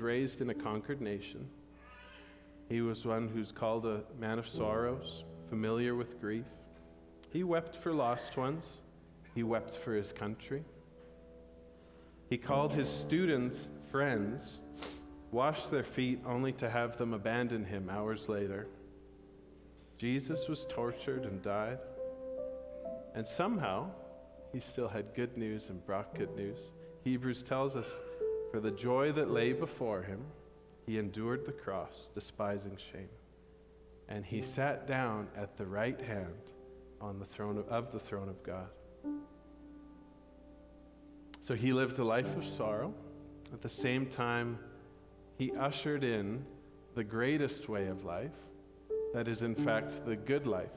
was raised in a conquered nation. He was one who's called a man of sorrows, familiar with grief. He wept for lost ones. He wept for his country. He called his students friends, washed their feet only to have them abandon him hours later. Jesus was tortured and died, and somehow he still had good news and brought good news. Hebrews tells us, for the joy that lay before him, he endured the cross, despising shame. And he sat down at the right hand on the throne of God. So he lived a life of sorrow. At the same time, he ushered in the greatest way of life, that is in fact the good life,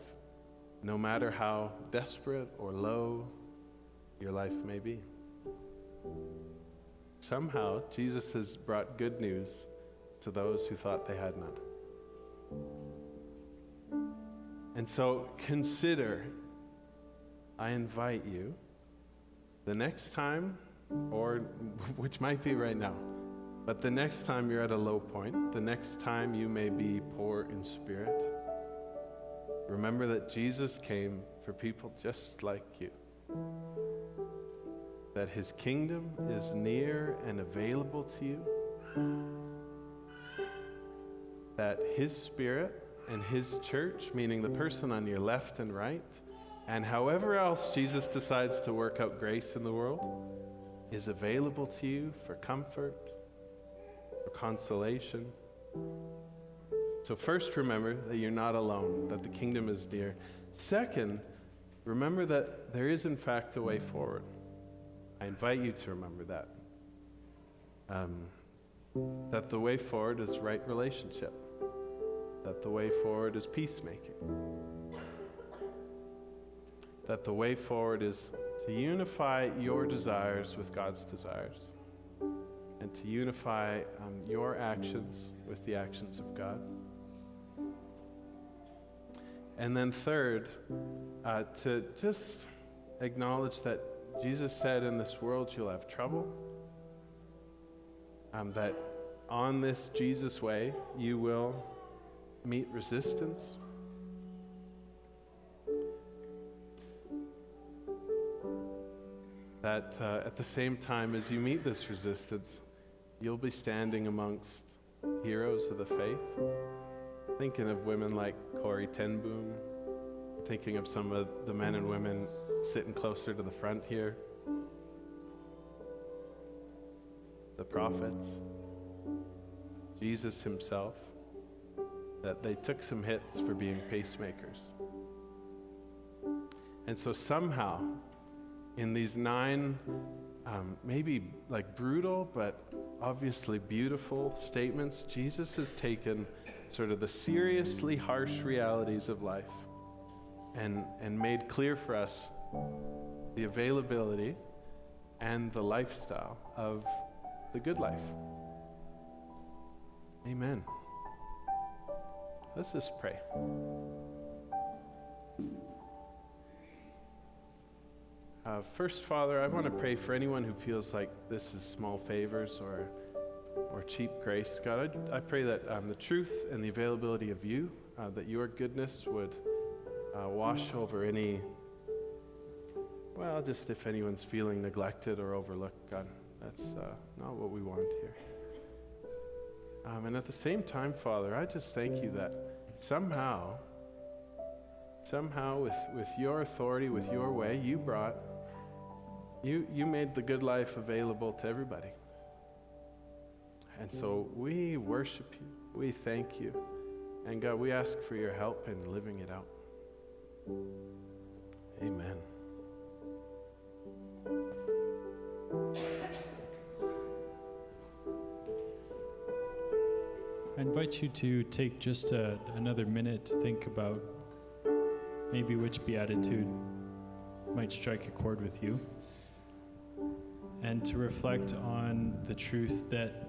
no matter how desperate or low your life may be. Somehow, Jesus has brought good news to those who thought they had none. And so consider, I invite you, the next time, or which might be right now, but the next time you're at a low point, the next time you may be poor in spirit, remember that Jesus came for people just like you. That his kingdom is near and available to you. That his spirit and his church, meaning the person on your left and right, and however else Jesus decides to work out grace in the world, is available to you for comfort, for consolation. So first, remember that you're not alone, that the kingdom is near. Second, remember that there is in fact a way forward. I invite you to remember that. That the way forward is right relationship. That the way forward is peacemaking. That the way forward is to unify your desires with God's desires. And to unify your actions with the actions of God. And then third, to just acknowledge that Jesus said, in this world you'll have trouble. That on this Jesus way you will meet resistance. That at the same time as you meet this resistance, you'll be standing amongst heroes of the faith. Thinking of women like Corrie ten Boom, thinking of some of the men and women sitting closer to the front here. The prophets, Jesus himself, that they took some hits for being pacemakers. And so somehow, in these 9, maybe like brutal, but obviously beautiful statements, Jesus has taken sort of the seriously harsh realities of life and made clear for us the availability and the lifestyle of the good life. Amen. Let's just pray. First, Father, I want to pray for anyone who feels like this is small favors or cheap grace. God, I pray that the truth and the availability of you, that your goodness would wash over any, just if anyone's feeling neglected or overlooked, God, that's not what we want here. And at the same time, Father, I just thank you that somehow with your authority, with your way, you made the good life available to everybody. And so we worship you, we thank you, and God, we ask for your help in living it out. Amen. I invite you to take just another minute to think about maybe which beatitude might strike a chord with you, and to reflect on the truth that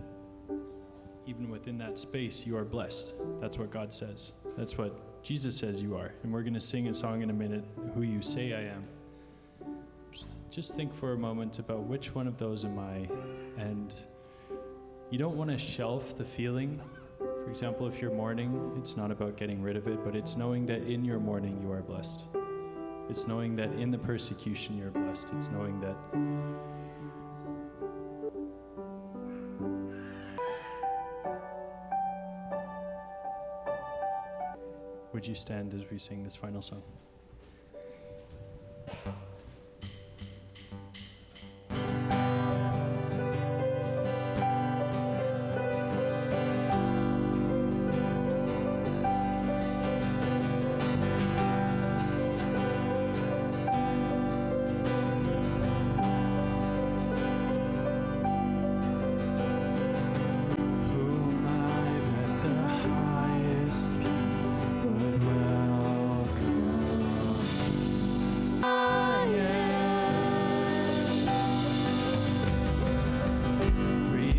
even within that space you are blessed. That's what God says. That's what Jesus says you are. And we're going to sing a song in a minute, Who You Say I Am. Just think for a moment about which one of those am I, and You don't want to shelf the feeling. For example, if you're mourning, it's not about getting rid of it, but it's knowing that in your mourning you are blessed. It's knowing that in the persecution you're blessed. It's knowing that would you stand as we sing this final song?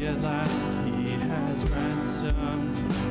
At last he has ransomed